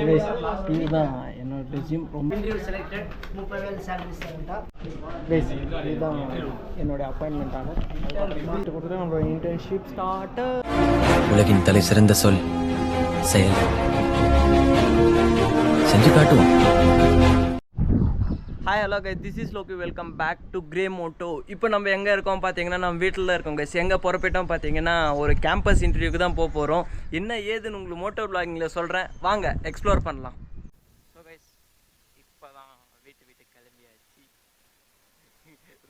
இதுதான் என்னோட ரெஸ்யூம். ரொம்ப இதுதான் என்னோட அப்பாயின்மெண்ட் ஆர்டர் கொடுத்துட்டு நம்மளோட இன்டர்ன்ஷிப் ஸ்டார்ட். உலகின் தலை சிறந்த சொல் செயல். செஞ்சு காட்டுவோம். Hi hello guys, this is Loki. Welcome back to grey moto. இப்போ நம்ம எங்கே இருக்கோம் பார்த்தீங்கன்னா, நம்ம வீட்டில் இருக்கோம் கைஸ். எங்கே புறப்பட்டோம் பார்த்தீங்கன்னா, ஒரு கேம்பஸ் இன்டர்வியூக்கு தான் போக போகிறோம். என்ன ஏதுன்னு உங்களுக்கு மோட்டோ விளாகிங்கில் சொல்கிறேன், வாங்க எக்ஸ்ப்ளோர் பண்ணலாம். ஸோ கைஸ், இப்போ தான் வீட்டுக்கு கிளம்பியாச்சு.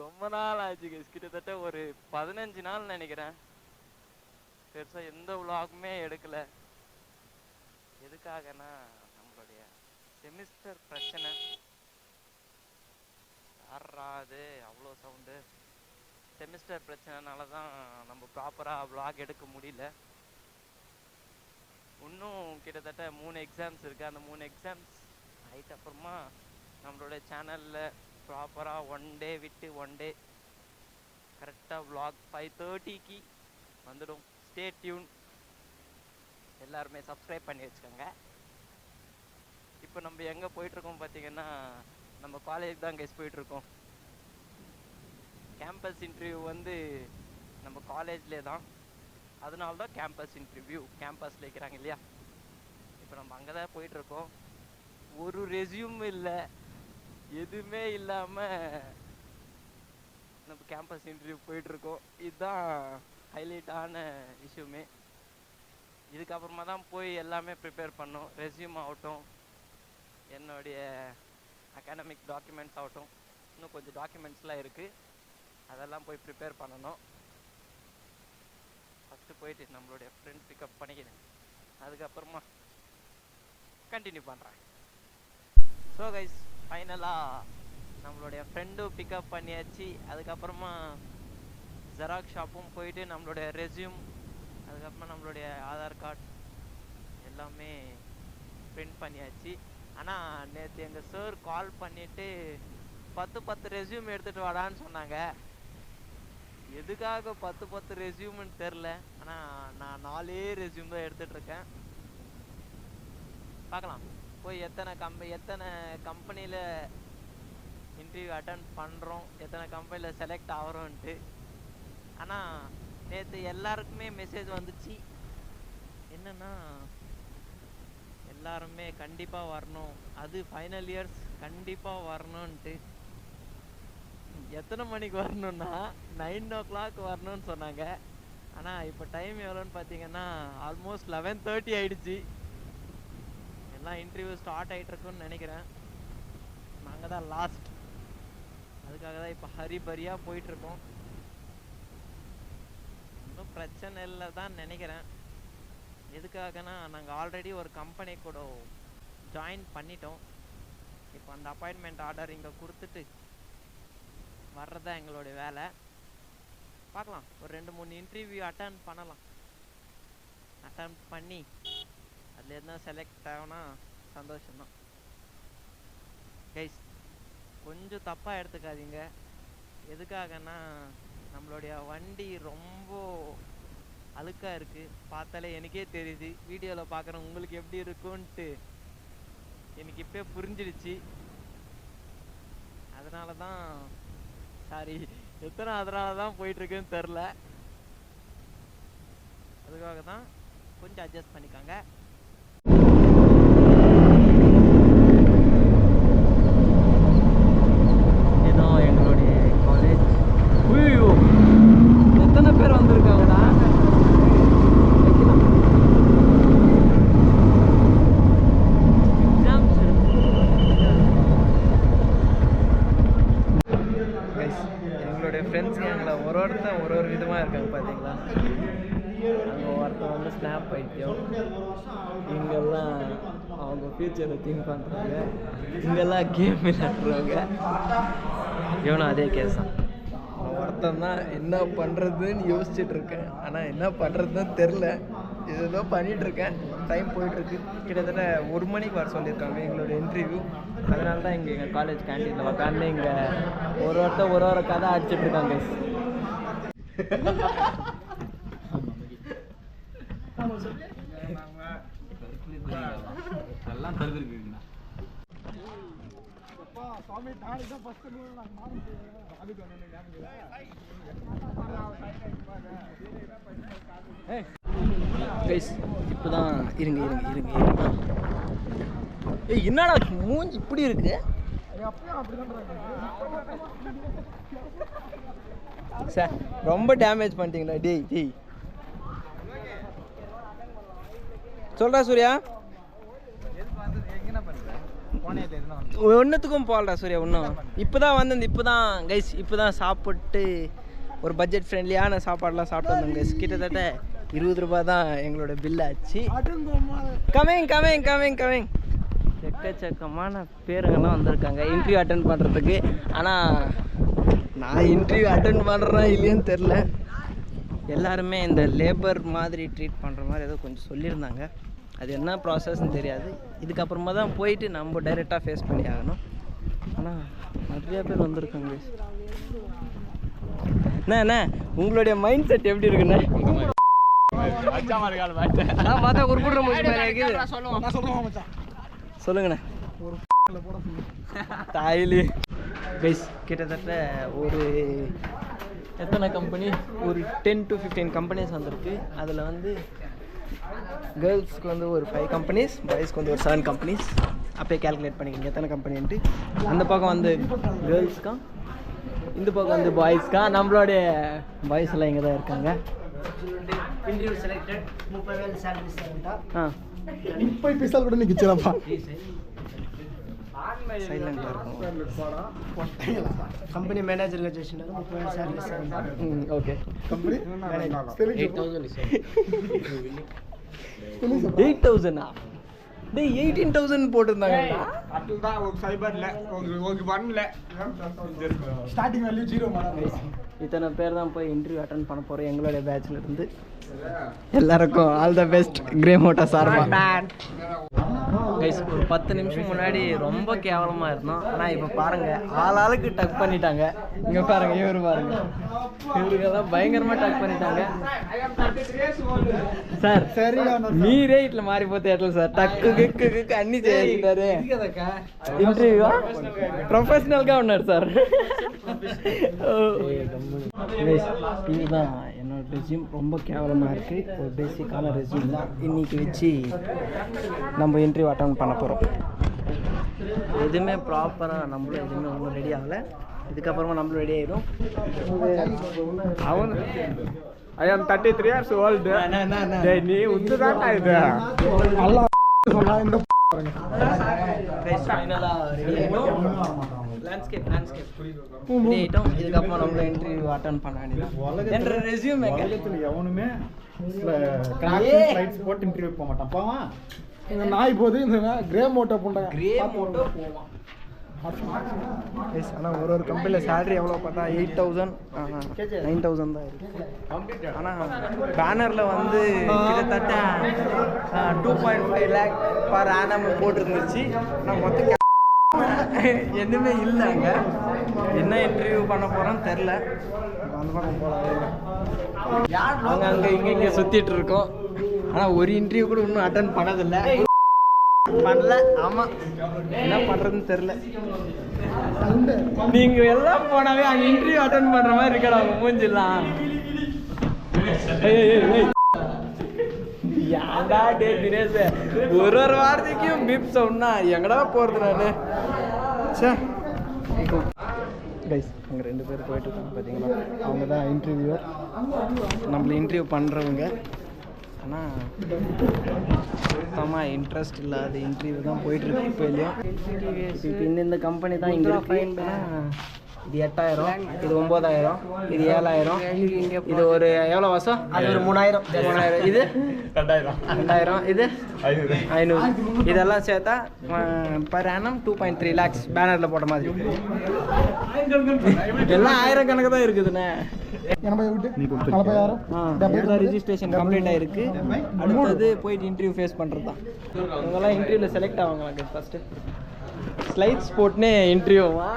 ரொம்ப நாள் ஆச்சு கைஸ், கிட்டத்தட்ட ஒரு 15 நாள் நினைக்கிறேன். பெருசாக எந்த விளாகுமே எடுக்கலை. எதுக்காகனா நம்மளுடைய செமிஸ்டர் பிரச்சனை. அது அவ்வளோ சவுண்டு. செமிஸ்டர் பிரச்சனைனால தான் நம்ம ப்ராப்பராக விளாக் எடுக்க முடியல. இன்னும் கிட்டத்தட்ட 3 எக்ஸாம்ஸ் இருக்குது. அந்த 3 எக்ஸாம்ஸ் ஆகிட்டு அப்புறமா நம்மளோட சேனலில் ப்ராப்பராக 1 டே விட்டு 1 டே கரெக்டாக விளாக் 5:30க்கு வந்துடும். Stay tune. எல்லாருமே சப்ஸ்கிரைப் பண்ணி வச்சுக்கோங்க. இப்போ நம்ம எங்கே போயிட்டுருக்கோம் பார்த்தீங்கன்னா, நம்ம காலேஜ் தான் கைஸ் போயிட்டுருக்கோம். கேம்பஸ் இன்டர்வியூ வந்து நம்ம காலேஜ்லேயே தான். அதனால தான் கேம்பஸ் இன்டர்வியூ கேம்பஸில் வைக்கிறாங்க இல்லையா. இப்போ நம்ம அங்கே தான் போயிட்டுருக்கோம். ஒரு ரெஸ்யூம் இல்லை, எதுவுமே இல்லாமல் நம்ம கேம்பஸ் இன்டர்வியூ போயிட்டுருக்கோம். இதுதான் ஹைலைட்டான இஷ்யூமே. இதுக்கப்புறமா தான் போய் எல்லாமே ப்ரிப்பேர் பண்ணோம். ரெஸ்யூம் ஆகட்டும், என்னுடைய அகாடமிக் டாக்குமெண்ட்ஸ் ஆகட்டும், இன்னும் கொஞ்சம் டாக்குமெண்ட்ஸ்லாம் இருக்குது. அதெல்லாம் போய் ப்ரிப்பேர் பண்ணணும். ஃபஸ்ட்டு போயிட்டு நம்மளுடைய ஃப்ரெண்ட் பிக்கப் பண்ணிக்கிறேன், அதுக்கப்புறமா கண்டினியூ பண்ணுறேன். ஸோ கைஸ், ஃபைனலாக நம்மளுடைய ஃப்ரெண்டும் பிக்கப் பண்ணியாச்சு. அதுக்கப்புறமா ஜெராக்ஸ் ஷாப்பும் போயிட்டு நம்மளுடைய ரெஸ்யூம், அதுக்கப்புறமா நம்மளுடைய ஆதார் கார்டு எல்லாமே பிரிண்ட் பண்ணியாச்சு. ஆனால் நேற்று எங்கள் சார் கால் பண்ணிவிட்டு 10 ரெஸ்யூம் எடுத்துகிட்டு வாடான்னு சொன்னாங்க. எதுக்காக 10 ரெஸ்யூம்னு தெரில. ஆனால் நான் 4 ரெஸ்யூம் தான் எடுத்துகிட்ருக்கேன். பார்க்கலாம் போய் எத்தனை கம்பெனியில் இன்டர்வியூ அட்டன் பண்ணுறோம், எத்தனை கம்பெனியில் செலக்ட் ஆகிறோன்ட்டு. ஆனால் நேற்று எல்லாருக்குமே மெசேஜ் வந்துச்சு. என்னென்னா, எல்லாருமே கண்டிப்பாக வரணும், அது ஃபைனல் இயர்ஸ் கண்டிப்பாக வரணுன்ட்டு. எத்தனை மணிக்கு வரணுன்னா 9 o'clock வரணும்னு சொன்னாங்க. ஆனால் இப்போ டைம் எவ்வளோன்னு பார்த்தீங்கன்னா ஆல்மோஸ்ட் 11:30 ஆகிடுச்சு. எல்லாம் இன்டர்வியூ ஸ்டார்ட் ஆகிட்டுருக்குன்னு நினைக்கிறேன். நாங்கள் தான் லாஸ்ட். அதுக்காக தான் இப்போ ஹரிபரியாக போயிட்டுருக்கோம். இன்னும் பிரச்சனை இல்லை தான் நினைக்கிறேன். எதுக்காகனா, நாங்கள் ஆல்ரெடி ஒரு கம்பெனி கூட ஜாயின் பண்ணிட்டோம். இப்போ அந்த அப்பாயின்மெண்ட் ஆர்டர் இங்கே கொடுத்துட்டு வர்றதான் எங்களுடைய வேலை. பார்க்கலாம், ஒரு 2-3 இன்டர்வியூ அட்டன் பண்ணலாம். அட்டன் பண்ணி அதில் எதுனா செலக்ட் ஆகுனா சந்தோஷம்தான். கைஸ், கொஞ்சம் தப்பாக எடுத்துக்காதீங்க. எதுக்காகனா, நம்மளுடைய வண்டி ரொம்ப அழுக்காக இருக்குது. பார்த்தாலே எனக்கே தெரியுது. வீடியோவில் பார்க்குறேன் உங்களுக்கு எப்படி இருக்குன்ட்டு எனக்கு இப்போ புரிஞ்சிடுச்சு. அதனால தான் அதனால தான் போயிட்டுருக்குன்னு தெரில. அதுக்காக தான் கொஞ்சம் அட்ஜஸ்ட் பண்ணிக்காங்க. இதுதான் எங்களுடைய காலேஜ். ஐயோ, எத்தனை பேர் வந்திருக்காங்கடா. எங்களுடைய ஃப்ரெண்ட்ஸ் எங்களை ஒருத்தன் ஒரு விதமாக இருக்காங்க பார்த்தீங்களா. அங்கே ஒருத்தன் வந்து ஸ்னாப் பைத்தியம், இங்கெல்லாம் அவங்க ஃப்யூச்சரை திங்க் பண்ணுறாங்க, இங்கெல்லாம் கேம் விளையாடுறவங்க. இவனும் அதே கேஸ் தான். ஒருத்தன் தான் என்ன பண்ணுறதுன்னு யோசிச்சுட்டு இருக்கேன். ஆனால் என்ன பண்ணுறதுன்னு தெரில. ஏதோ பண்ணிகிட்ருக்கேன். டைம் போயிட்டுருக்கு. கிட்டத்தட்ட 1 மணிக்கு வர சொல்லியிருக்காங்க எங்களோட இன்டர்வியூ. அதனால தான் இங்கே எங்கள் காலேஜ் கேன்டீனில் உட்காந்து இங்கே ஒரு கதை அடிச்சிட்ருக்காங்க. நல்லா இப்போதான் இருங்க ஏய் என்னடா மூஞ்சி இப்படி இருக்கு சார் ரொம்ப டேமேஜ் பண்ணிட்டீங்களா டேய் சொல்றா சூர்யா ஒன்றுத்துக்கும் போகலடா சூர்யா ஒன்றும் இப்போதான் சாப்பிட்டு ஒரு பட்ஜெட் ஃப்ரெண்ட்லியான சாப்பாடெலாம் சாப்பிட்டு வந்தோம் கைஸ். கிட்டத்தட்ட 20 ரூபா தான் எங்களோட பில் ஆச்சு. கமிங் எக்கச்சக்கமான பேருங்கெல்லாம் வந்திருக்காங்க இன்டர்வியூ அட்டன் பண்ணுறதுக்கு. ஆனால் நான் இன்டர்வியூ அட்டன் பண்ணுறேன்னா இல்லையான்னு தெரில. எல்லாருமே இந்த லேபர் மாதிரி ட்ரீட் பண்ணுற மாதிரி ஏதோ கொஞ்சம் சொல்லியிருந்தாங்க. அது என்ன ப்ராசஸ்ன்னு தெரியாது. இதுக்கப்புறமா தான் போயிட்டு நம்ம டைரெக்டாக ஃபேஸ் பண்ணி ஆகணும். ஆனால் நிறையா பேர் வந்திருக்காங்க. அண்ணா உங்களுடைய மைண்ட் செட் எப்படி இருக்குண்ணே? பார்த்தா குறிப்பிட்ற சொல்லுங்கண்ணே. தாயிலி கைஸ் கிட்டத்தட்ட ஒரு எத்தனை கம்பெனி, ஒரு 10 to 15 கம்பெனிஸ் வந்திருக்கு. அதில் வந்து கேர்ள்ஸ்க்கு வந்து ஒரு 5 கம்பெனிஸ், பாய்ஸ்க்கு வந்து ஒரு 7 கம்பெனிஸ். அப்போயே கேல்குலேட் பண்ணிக்கிங்க எத்தனை கம்பெனின்ட்டு. அந்த பக்கம் வந்து கேர்ள்ஸ்க்கா, இந்த பக்கம் வந்து பாய்ஸ்க்கா. நம்மளுடைய பாய்ஸ் எல்லாம் இங்கே தான் இருக்காங்க. Interview selected 30,000 salary செலக்டா. இப்போ பைசா கூட நீ கிச்சலப்பா சைலண்டாக இருக்கும். కంపెనీ మేనేజర్ గా చేసినారు 30,000 salary సెలక్టా. ఓకే కంపెనీ 8,000 டேய் 18,000 போட்டிருந்தாங்க. அட்டுதான் ஒரு சைபர்ல ஒரு பண்ணல ஸ்டார்டிங் வேல்யூ 0 மாடா. இத்தனை பேர் தான் போய் இன்டர்வியூ அட்டன் பண்ண போகிறோம் எங்களுடைய பேட்ச்ல இருந்து. எல்லாருக்கும் ஆல் த பெஸ்ட் கிரே மோட்டா சார்பா. கைஸ் ஒரு 10 நிமிஷம் முன்னாடி ரொம்ப கேவலமாக இருந்தோம். ஆனால் இப்போ பாருங்கள் ஆளுக்கு டக் பண்ணிட்டாங்க. இங்கே பாருங்கள் இவர் பாருங்க, இவருக்கெல்லாம் பயங்கரமாக டக் பண்ணிட்டாங்க சார். சரி మీరే ఇట్లా మారిపోతే ఎట్లా సార్? టక్కు గిక్కు అన్ని చేస్తున్నారు. ఇంటర్వ్యూ ప్రొఫెషనల్గా ఉన్నారు సార్. இதுதான் என்னோட ரெஸ்யூம். ரொம்ப கேவலமாக இருக்குது. ஒரு பேசிக்கான ரெஸ்யூம் தான் இன்றைக்கி வச்சு நம்ம இன்டர்வியூ அட்டன் பண்ண போகிறோம். எதுவுமே ப்ராப்பராக நம்மளும் எதுவுமே ஒன்றும் ரெடி ஆகலை. இதுக்கப்புறமா நம்மளும் ரெடி ஆகிடும். அவன் I am 33 years old. டேய் நீ உந்துதான்டா இது. அல்லாஹ் சொன்னா இந்த இதுக்கப்புறம் நம்மள இன்டர்வியூ அட்டன் பண்ண வேண்டியது. என்ற ரெஸ்யூம் எவனுமே ஃப்ளைட்ஸ் போட்டு இன்டர்வியூ போக மாட்டான். பாவா இந்த நாய் போது இந்த கிரே மோட்டோ போண்டாங்க. கிரே மோட்டோ போவான். ஆனால் ஒரு கம்பெனியில் சேலரி எவ்வளோ பார்த்தா 8,000 9,000 தான் இருக்குது. ஆனால் பேனரில் வந்து கிட்டத்தட்ட 2.5 lakh பர் ஆனம் போட்டிருந்துச்சு. ஆனால் மொத்தம் எதுவுமே இல்லைங்க. என்ன இன்டர்வியூ பண்ண போகிறோன்னு தெரில. அந்த பக்கம் போகலாம். அவங்க அங்கே இங்கே சுற்றிட்டு இருக்கோம். ஆனால் ஒரு இன்டர்வியூ கூட இன்னும் அட்டன் பண்ணதில்லை. பண்ணல. ஆமாம் என்ன பண்ணுறதுன்னு தெரில. நீங்கள் எல்லாம் போனாவே அங்கே இன்டர்வியூ அட்டன் பண்ணுற மாதிரி இருக்கடா அவங்க மூஞ்சிடலாம். ஏன்டா டே தினேஷ் ஒரு வாரத்துக்கும் பீப் சவுண்ட்னா எங்கடா போகிறது நான்? சே கைஸ் அங்கே 2 பேர் போயிட்டு இருக்காங்க பார்த்தீங்களா? அவங்க தான் இன்டர்வியூவர், நம்மளை இன்டர்வியூ பண்ணுறவங்க. ஆனால் சுத்தமாக இன்ட்ரெஸ்ட் இல்லாத இன்டர்வியூ தான் போயிட்டுருக்கு இப்போ இல்லையா. இப்போ இந்த கம்பெனி தான் இங்கே இருக்குது. இது 8,000, இது 9,000, இது 7,000, இது ஒரு எவ்வளோ வருஷம்? அது ஒரு 3,000. இது 2,000, இது 500. இதெல்லாம் சேர்த்தா பர் ஆனம் 2.3 lakhs பேனரில் போட்ட மாதிரி. எல்லாம் 1000 கணக்கு தான் இருக்குதுண்ணே. ரிஜிஸ்ட்ரேஷன் கம்ப்ளீட் ஆயிருக்கு. அடுத்தது போயிட்டு இன்டர்வியூ ஃபேஸ் பண்ணுறது தான். இவங்கெல்லாம் இன்டர்வியூவில் செலக்ட் ஆவாங்க. ஃபஸ்ட்டு ஸ்லைட்ஸ் போட்டுனே இன்டர்வியூவா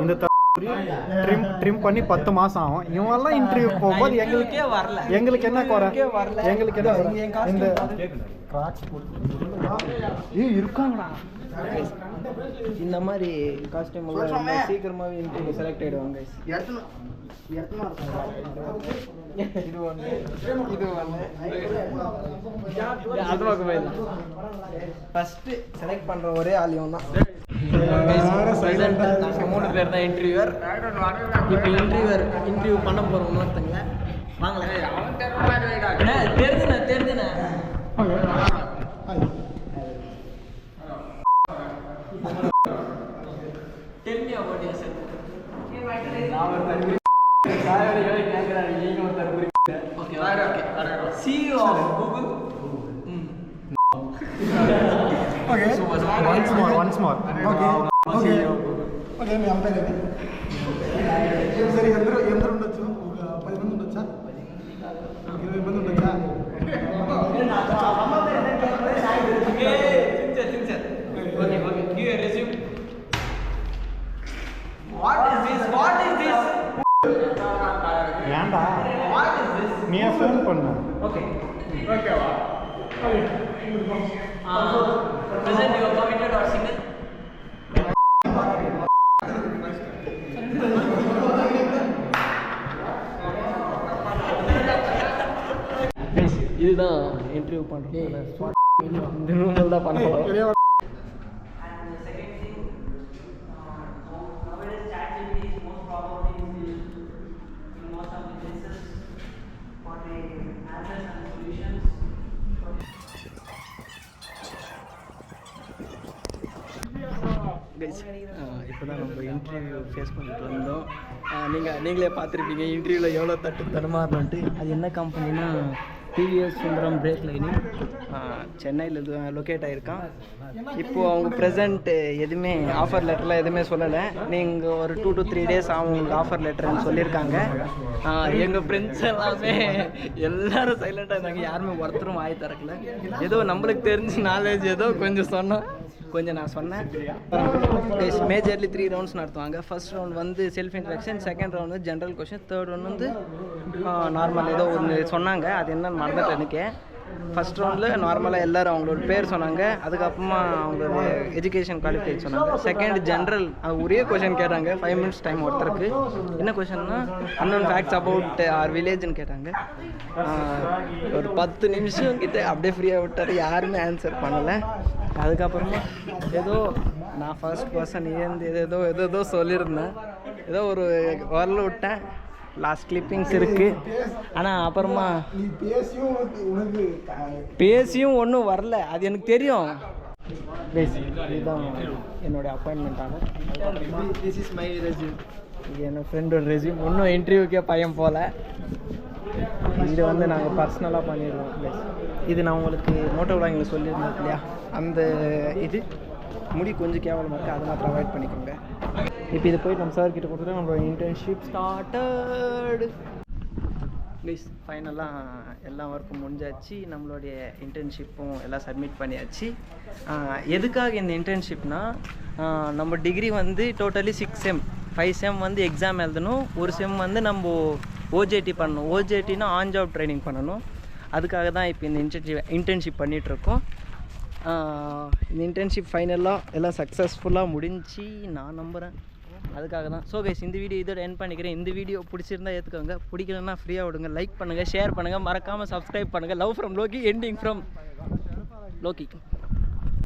இந்த ட்ரிம் பண்ணி 10 மாசம் ஆகும். இவங்கெல்லாம் இன்டர்வியூ போகும்போது எங்களுக்கு என்ன குறை? எங்களுக்கு என்ன இந்த இருக்காங்கடா இந்த மாதிரி காஸ்டியூம் எல்லாம் சீக்கிரமாகவே இன்டர்வியூ செலக்ட் ஆகிடுவாங்க. இது ஒன்று அது பக்கம் போயிடலாம். ஃபஸ்ட்டு செலக்ட் பண்ணுற ஒரே ஆள் இவன் தான். நாங்கள் 3 பேர் தான் இன்டர்வியூவர். இப்போ இன்டர்வியூ பண்ண போகிறோம் இன்னொருத்தங்க. வாங்கல தெரிஞ்சுண்ணே தெரிஞ்சியா போட்டியா sir CEO of Google. Okay. Once more. Okay. మీ అంతేనే. సరే ఎందరు ఉండొచ్చు? ఒక 10 మంది ఉండొచ్చా? 20 మంది ఉండొచ్చా? Okay. Give a resume. What is this? ஏண்டா? நீ ஃபோன் பண்ணு. Okay. Present you are committed or single? இதுதான் இன்டர்வியூ பண்ணுறோம். இந்த ரூமில் தான் பண்ணுறோம். இப்போ தான் நம்ம இன்டர்வியூ ஃபேஸ் பண்ணிட்டு வந்தோம். நீங்களே பார்த்துருப்பீங்க இன்டர்வியூவில் எவ்வளோ தடுமாறணுன்ட்டு. அது என்ன கம்பெனினா டிவிஎஸ் சுந்தரம் பிரேக் லைனிங், சென்னையில் லொக்கேட் ஆகிருக்கான். இப்போது அவங்க ப்ரெசண்ட் எதுவுமே ஆஃபர் லெட்டர்லாம் எதுவுமே சொல்லலை. நீங்கள் ஒரு 2 to 3 days அவங்களுக்கு ஆஃபர் லெட்டர்னு சொல்லியிருக்காங்க. எங்கள் ஃப்ரெண்ட்ஸ் எல்லாமே எல்லோரும் சைலண்ட்டாக இருந்தாங்க. யாருமே ஒருத்தரும் வாய் திறக்கல. ஏதோ நம்மளுக்கு தெரிஞ்ச நாலேஜ் ஏதோ கொஞ்சம் நான் சொன்னேன். மேஜர்லி 3 rounds நடத்துவாங்க. ஃபர்ஸ்ட் ரவுண்ட் வந்து செல்ஃப் இன்ட்ரடக்ஷன், செகண்ட் ரவுண்ட் வந்து ஜென்ரல் கொஷின், தேர்ட் ரவுண்ட் வந்து நார்மல் ஏதோ ஒன்று சொன்னாங்க. அது என்னன்னு மறந்துட்டு எனக்கு. ஃபர்ஸ்ட் ரவுண்டில் நார்மலாக எல்லோரும் அவங்களோட பேர் சொன்னாங்க. அதுக்கப்புறமா அவங்களோட எஜுகேஷன் குவாலிஃபிகேஷன் சொன்னாங்க. செகண்ட் ஜென்ரல் ஒரே கொஷின் கேட்டாங்க. 5 minutes டைம் ஒருத்தருக்கு. என்ன கொஷின்னா அன்னோன் ஃபேக்ட்ஸ் அபவுட் ஆர் வில்லேஜ்னு கேட்டாங்க. ஒரு 10 நிமிஷம் கிட்ட அப்படியே ஃப்ரீயாக விட்டார். யாருமே ஆன்சர் பண்ணலை. அதுக்கப்புறமா ஏதோ நான் ஃபர்ஸ்ட் பர்சன் ஏதோ சொல்லியிருந்தேன். ஏதோ ஒரு வரல விட்டேன். லாஸ்ட் கிளிப்பிங்ஸ் இருக்குது. ஆனால் அப்புறமா பேசியும் ஒன்றும் வரல. அது எனக்கு தெரியும். இதுதான் என்னோடய அப்பாயின்மெண்ட் ஆகும். This is my resume. இது என்னோட ஃப்ரெண்டோட ரெஸ்யூம். இன்னும் இன்டர்வியூக்கே பையன் போகல. இது வந்து நாங்கள் பர்சனலாக பண்ணிடுவோம். இது நான் உங்களுக்கு மோட்டோ விளாங்கில் சொல்லியிருந்தேன் இல்லையா, அந்த இது முடி கொஞ்சம் கேவலமாக இருக்குது. அதை மாத்திரம் அவாய்ட் பண்ணிக்கோங்க. இப்போ இது போய் நம்ம சார் கிட்ட கொடுத்துட்டு நம்மளோட இன்டர்ன்ஷிப் ஸ்டார்டட். ப்ளீஸ் ஃபைனலாக எல்லா ஒர்க்கும் முடிஞ்சாச்சு. நம்மளுடைய இன்டர்ன்ஷிப்பும் எல்லாம் சப்மிட் பண்ணியாச்சு. எதுக்காக இந்த இன்டர்ன்ஷிப்னால், நம்ம டிகிரி வந்து டோட்டலி 6 sem. 5 sem வந்து எக்ஸாம் எழுதணும். ஒரு செம் வந்து நம்ம ஓஜேடி பண்ணணும். ஓஜேடினா ஆன் ஜாப் ட்ரைனிங் பண்ணணும். அதுக்காக தான் இப்போ இந்த இன்டர்ன்ஷிப் பண்ணிகிட்ருக்கோம். இந்த இன்டர்ன்ஷிப் ஃபைனலாக எல்லாம் சக்ஸஸ்ஃபுல்லாக முடிஞ்சு நான் நம்புகிறேன். அதுக்காக தான். ஸோ கைஸ், இந்த வீடியோ இதோட எண்ட் பண்ணிக்கிறேன். இந்த வீடியோ பிடிச்சிருந்தா ஏற்றுக்கோங்க, பிடிக்கலன்னா ஃப்ரீயாக விடுங்க. லைக் பண்ணுங்கள், ஷேர் பண்ணுங்கள், மறக்காமல் சப்ஸ்கிரைப் பண்ணுங்கள். Love from Loki, ending from Loki.